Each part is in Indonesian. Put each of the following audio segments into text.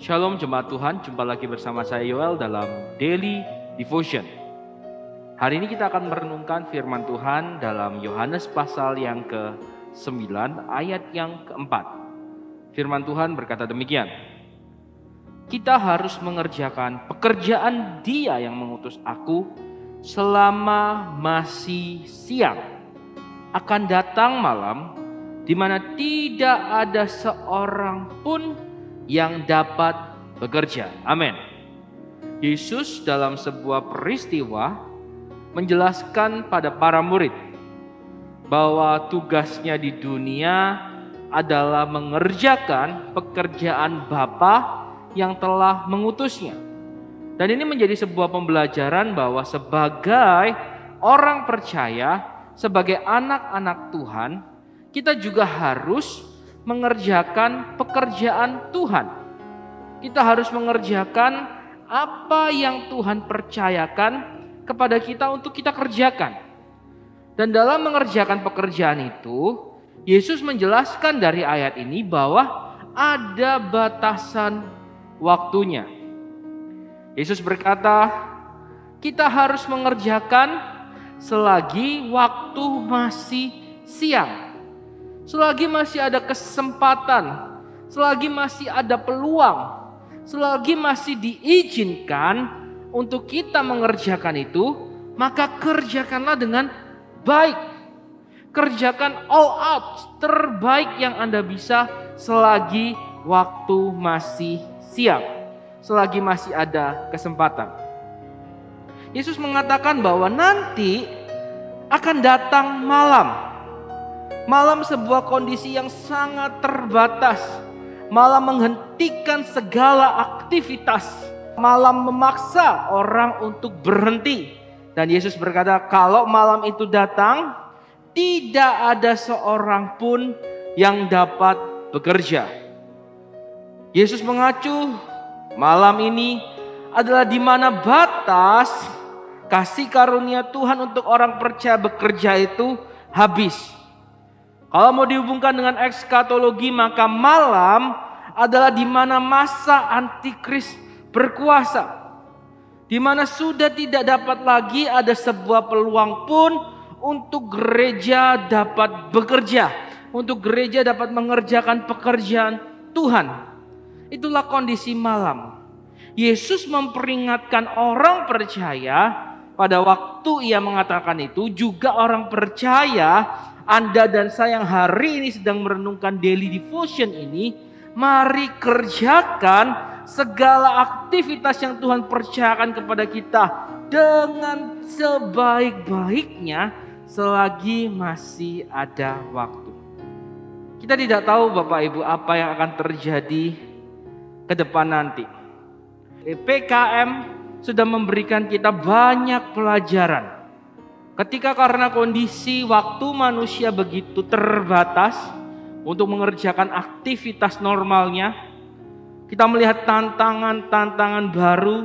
Shalom jemaat Tuhan, jumpa lagi bersama saya Yoel dalam Daily Devotion. Hari ini kita akan merenungkan firman Tuhan dalam Yohanes pasal yang ke-9 ayat yang ke-4. Firman Tuhan berkata demikian. Kita harus mengerjakan pekerjaan Dia yang mengutus aku selama masih siang. Akan datang malam di mana tidak ada seorang pun yang dapat bekerja. Amin. Yesus dalam sebuah peristiwa menjelaskan pada para murid bahwa tugasnya di dunia adalah mengerjakan pekerjaan Bapa yang telah mengutusnya. Dan ini menjadi sebuah pembelajaran bahwa sebagai orang percaya, sebagai anak-anak Tuhan, kita juga harus mengerjakan pekerjaan Tuhan. Kita harus mengerjakan apa yang Tuhan percayakan kepada kita untuk kita kerjakan. Dan dalam mengerjakan pekerjaan itu, Yesus menjelaskan dari ayat ini bahwa ada batasan waktunya. Yesus berkata, kita harus mengerjakan selagi waktu masih siang. Selagi masih ada kesempatan, selagi masih ada peluang, selagi masih diizinkan untuk kita mengerjakan itu, maka kerjakanlah dengan baik. Kerjakan all out, terbaik yang Anda bisa selagi waktu masih siang, selagi masih ada kesempatan. Yesus mengatakan bahwa nanti akan datang malam. Malam sebuah kondisi yang sangat terbatas. Malam menghentikan segala aktivitas. Malam memaksa orang untuk berhenti. Dan Yesus berkata, kalau malam itu datang, tidak ada seorang pun yang dapat bekerja. Yesus mengacu, malam ini adalah di mana batas kasih karunia Tuhan untuk orang percaya bekerja itu habis. Kalau mau dihubungkan dengan ekskatologi, maka malam adalah di mana masa antikris berkuasa. Di mana sudah tidak dapat lagi ada sebuah peluang pun untuk gereja dapat bekerja. Untuk gereja dapat mengerjakan pekerjaan Tuhan. Itulah kondisi malam. Yesus memperingatkan orang percaya pada waktu ia mengatakan itu, juga orang percaya, Anda dan saya yang hari ini sedang merenungkan daily devotion ini, mari kerjakan segala aktivitas yang Tuhan percayakan kepada kita dengan sebaik-baiknya selagi masih ada waktu. Kita tidak tahu Bapak Ibu apa yang akan terjadi ke depan nanti. PKM sudah memberikan kita banyak pelajaran. Ketika karena kondisi waktu manusia begitu terbatas untuk mengerjakan aktivitas normalnya, kita melihat tantangan-tantangan baru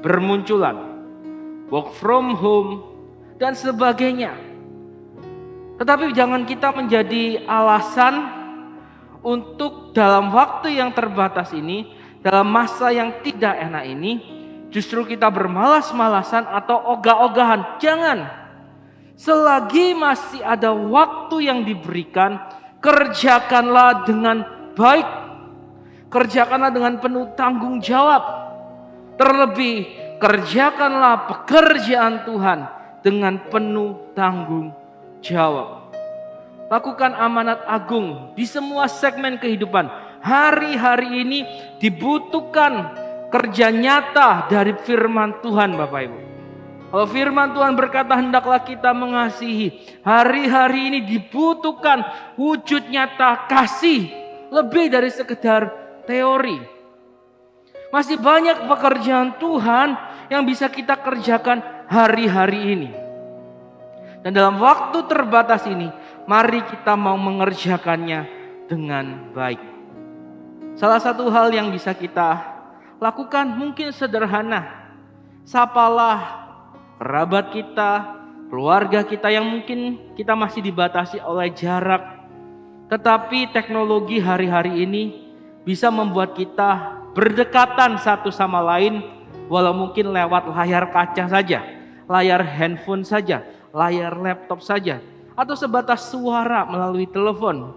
bermunculan. Work from home dan sebagainya. Tetapi jangan kita menjadi alasan untuk dalam waktu yang terbatas ini, dalam masa yang tidak enak ini, justru kita bermalas-malasan atau ogah-ogahan. Jangan. Selagi masih ada waktu yang diberikan, kerjakanlah dengan baik. Kerjakanlah dengan penuh tanggung jawab. Terlebih, kerjakanlah pekerjaan Tuhan dengan penuh tanggung jawab. Lakukan amanat agung di semua segmen kehidupan. Hari-hari ini dibutuhkan kerja nyata dari firman Tuhan, Bapak Ibu. Kalau firman Tuhan berkata hendaklah kita mengasihi, hari-hari ini dibutuhkan wujud nyata kasih lebih dari sekedar teori. Masih banyak pekerjaan Tuhan yang bisa kita kerjakan hari-hari ini. Dan dalam waktu terbatas ini, mari kita mau mengerjakannya dengan baik. Salah satu hal yang bisa kita lakukan mungkin sederhana. Sapalah kerabat kita, keluarga kita yang mungkin kita masih dibatasi oleh jarak. Tetapi teknologi hari-hari ini bisa membuat kita berdekatan satu sama lain, walau mungkin lewat layar kaca saja, layar handphone saja, layar laptop saja, atau sebatas suara melalui telepon.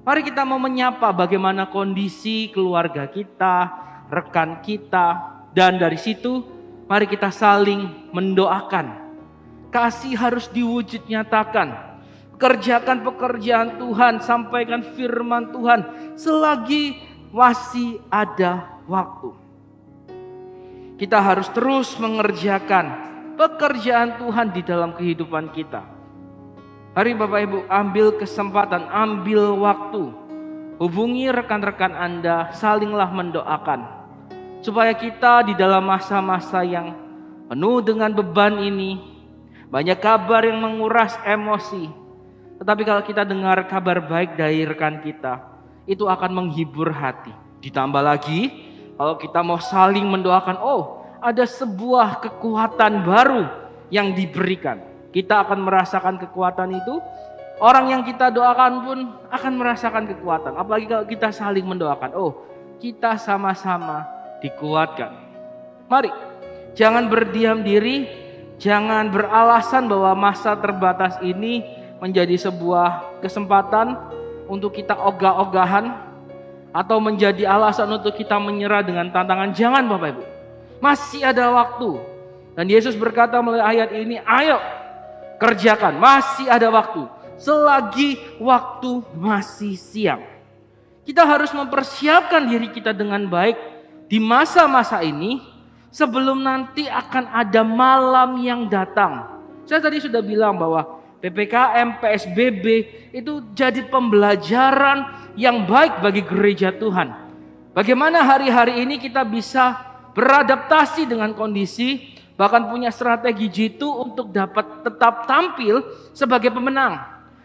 Mari kita mau menyapa bagaimana kondisi keluarga kita, rekan kita, dan dari situ mari kita saling mendoakan. Kasih harus diwujud nyatakan. Kerjakan pekerjaan Tuhan, sampaikan firman Tuhan selagi masih ada waktu. Kita harus terus mengerjakan pekerjaan Tuhan di dalam kehidupan kita. Hari Bapak Ibu, ambil kesempatan, ambil waktu. Hubungi rekan-rekan Anda, salinglah mendoakan. Supaya kita di dalam masa-masa yang penuh dengan beban ini, banyak kabar yang menguras emosi. Tetapi kalau kita dengar kabar baik dari rekan kita, itu akan menghibur hati. Ditambah lagi, kalau kita mau saling mendoakan, ada sebuah kekuatan baru yang diberikan. Kita akan merasakan kekuatan itu. Orang yang kita doakan pun akan merasakan kekuatan. Apalagi kalau kita saling mendoakan, kita sama-sama dikuatkan. Mari, jangan berdiam diri, jangan beralasan bahwa masa terbatas ini menjadi sebuah kesempatan untuk kita ogah-ogahan atau menjadi alasan untuk kita menyerah dengan tantangan. Jangan Bapak Ibu, masih ada waktu. Dan Yesus berkata melalui ayat ini, ayo kerjakan, masih ada waktu. Selagi waktu masih siang. Kita harus mempersiapkan diri kita dengan baik di masa-masa ini sebelum nanti akan ada malam yang datang. Saya tadi sudah bilang bahwa PPKM, PSBB itu jadi pembelajaran yang baik bagi gereja Tuhan. Bagaimana hari-hari ini kita bisa beradaptasi dengan kondisi, bahkan punya strategi jitu untuk dapat tetap tampil sebagai pemenang.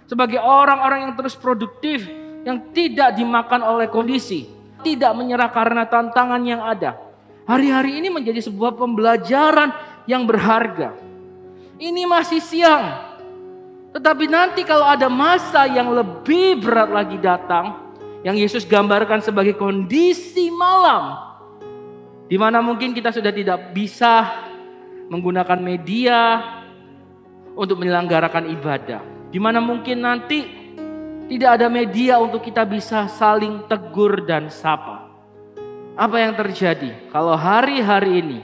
Sebagai orang-orang yang terus produktif, yang tidak dimakan oleh kondisi, tidak menyerah karena tantangan yang ada. Hari-hari ini menjadi sebuah pembelajaran yang berharga. Ini masih siang. Tetapi nanti kalau ada masa yang lebih berat lagi datang, yang Yesus gambarkan sebagai kondisi malam, di mana mungkin kita sudah tidak bisa menggunakan media untuk menyelenggarakan ibadah, di mana mungkin nanti tidak ada media untuk kita bisa saling tegur dan sapa. Apa yang terjadi kalau hari-hari ini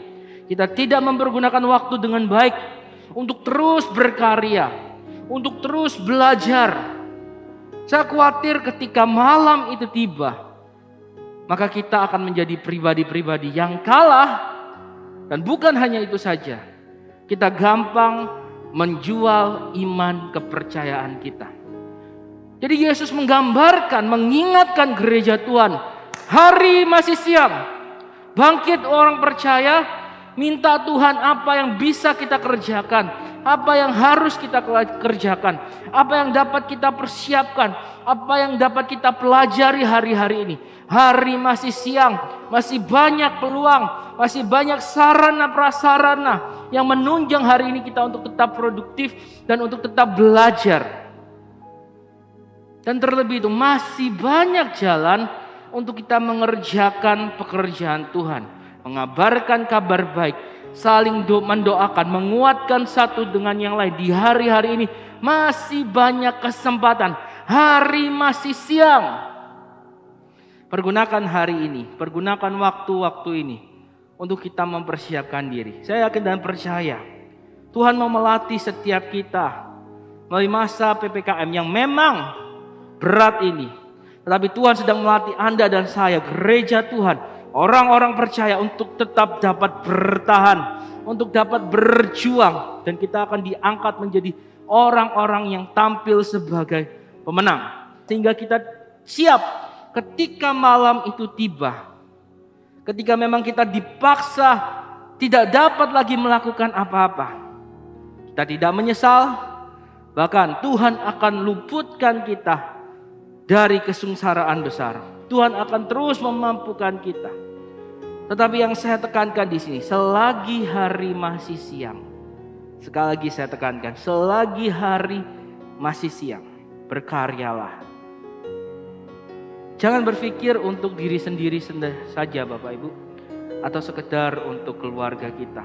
kita tidak mempergunakan waktu dengan baik untuk terus berkarya, untuk terus belajar? Saya khawatir ketika malam itu tiba, maka kita akan menjadi pribadi-pribadi yang kalah. Dan bukan hanya itu saja, kita gampang menjual iman kepercayaan kita. Jadi Yesus menggambarkan, mengingatkan gereja Tuhan, hari masih siang. Bangkit orang percaya, minta Tuhan apa yang bisa kita kerjakan, apa yang harus kita kerjakan, apa yang dapat kita persiapkan, apa yang dapat kita pelajari hari-hari ini. Hari masih siang, masih banyak peluang, masih banyak sarana prasarana yang menunjang hari ini kita untuk tetap produktif dan untuk tetap belajar. Dan terlebih itu masih banyak jalan untuk kita mengerjakan pekerjaan Tuhan, mengabarkan kabar baik, saling mendoakan, menguatkan satu dengan yang lain. Di hari-hari ini masih banyak kesempatan. Hari masih siang. Pergunakan hari ini, pergunakan waktu-waktu ini untuk kita mempersiapkan diri. Saya yakin dan percaya Tuhan mau melatih setiap kita melalui masa PPKM yang memang berat ini. Tetapi Tuhan sedang melatih Anda dan saya, gereja Tuhan, orang-orang percaya untuk tetap dapat bertahan, untuk dapat berjuang. Dan kita akan diangkat menjadi orang-orang yang tampil sebagai pemenang. Sehingga kita siap ketika malam itu tiba. Ketika memang kita dipaksa tidak dapat lagi melakukan apa-apa. Kita tidak menyesal. Bahkan Tuhan akan luputkan kita dari kesengsaraan besar. Tuhan akan terus memampukan kita. Tetapi yang saya tekankan di sini, selagi hari masih siang. Sekali lagi saya tekankan, selagi hari masih siang, berkaryalah. Jangan berpikir untuk diri sendiri saja Bapak Ibu, atau sekedar untuk keluarga kita.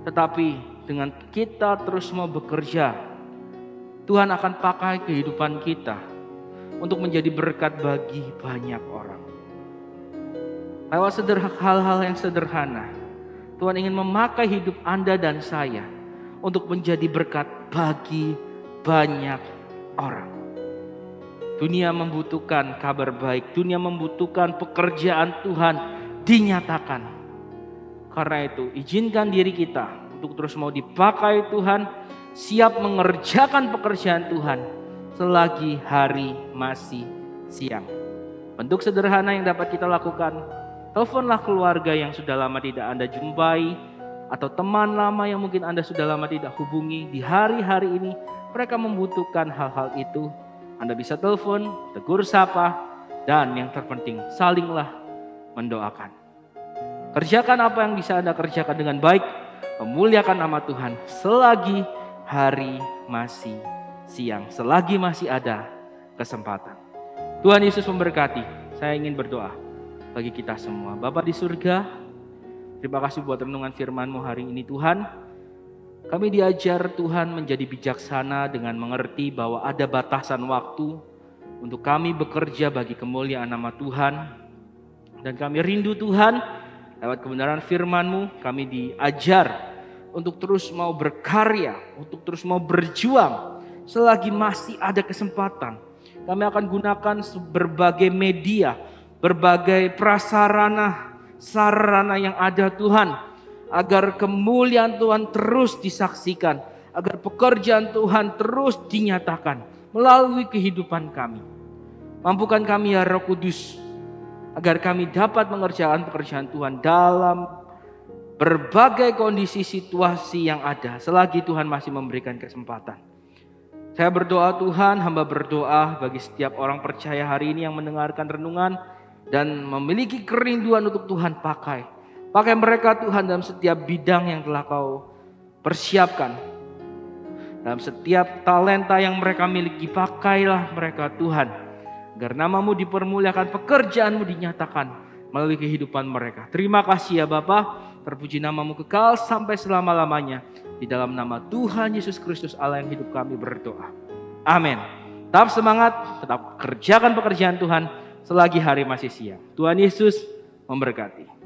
Tetapi dengan kita terus mau bekerja, Tuhan akan pakai kehidupan kita untuk menjadi berkat bagi banyak orang. Lewat hal-hal yang sederhana, Tuhan ingin memakai hidup Anda dan saya untuk menjadi berkat bagi banyak orang. Dunia membutuhkan kabar baik, dunia membutuhkan pekerjaan Tuhan dinyatakan. Karena itu, izinkan diri kita untuk terus mau dipakai Tuhan, siap mengerjakan pekerjaan Tuhan selagi hari masih siang. Bentuk sederhana yang dapat kita lakukan, teleponlah keluarga yang sudah lama tidak Anda jumpai, atau teman lama yang mungkin Anda sudah lama tidak hubungi. Di hari-hari ini mereka membutuhkan hal-hal itu. Anda bisa telepon, tegur sapa, dan yang terpenting salinglah mendoakan. Kerjakan apa yang bisa Anda kerjakan dengan baik, memuliakan nama Tuhan selagi hari masih siang, selagi masih ada kesempatan. Tuhan Yesus memberkati. Saya ingin berdoa bagi kita semua. Bapa di surga, terima kasih buat renungan firman-Mu hari ini Tuhan. Kami diajar Tuhan menjadi bijaksana dengan mengerti bahwa ada batasan waktu untuk kami bekerja bagi kemuliaan nama Tuhan. Dan kami rindu Tuhan, lewat kebenaran firman-Mu kami diajar untuk terus mau berkarya, untuk terus mau berjuang selagi masih ada kesempatan. Kami akan gunakan berbagai media, berbagai sarana yang ada Tuhan, agar kemuliaan Tuhan terus disaksikan, agar pekerjaan Tuhan terus dinyatakan melalui kehidupan kami. Mampukan kami ya Roh Kudus, agar kami dapat mengerjakan pekerjaan Tuhan dalam berbagai kondisi situasi yang ada, selagi Tuhan masih memberikan kesempatan. Saya berdoa Tuhan, hamba berdoa bagi setiap orang percaya hari ini yang mendengarkan renungan dan memiliki kerinduan untuk Tuhan pakai. Pakai mereka Tuhan dalam setiap bidang yang telah Kau persiapkan. Dalam setiap talenta yang mereka miliki, pakailah mereka Tuhan. Agar nama-Mu dipermuliakan, pekerjaan-Mu dinyatakan melalui kehidupan mereka. Terima kasih ya Bapa, terpuji nama-Mu kekal sampai selama-lamanya. Di dalam nama Tuhan Yesus Kristus Allah yang hidup kami berdoa. Amin. Tetap semangat, tetap kerjakan pekerjaan Tuhan selagi hari masih siang. Tuhan Yesus memberkati.